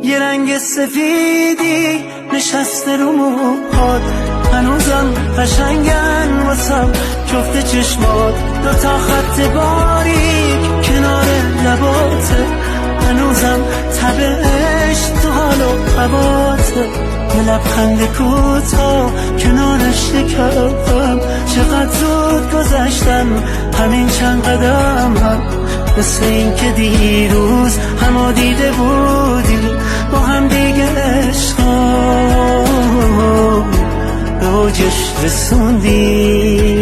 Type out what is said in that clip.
یه رنگ سفیدی نشسته رو موهات، هنوزم قشنگن واسم جفت چشمات، دوتا خط باریک کنار لباته، هنوزم تبش تو حال و هواته، یه لبخند کوتاه کنارش شکم، چقدر زود گذشتن همین چند قدم هم، مثل این که دیروز همو دیده بودیم با هم دیگه عشقا به اوجش رسوندیم.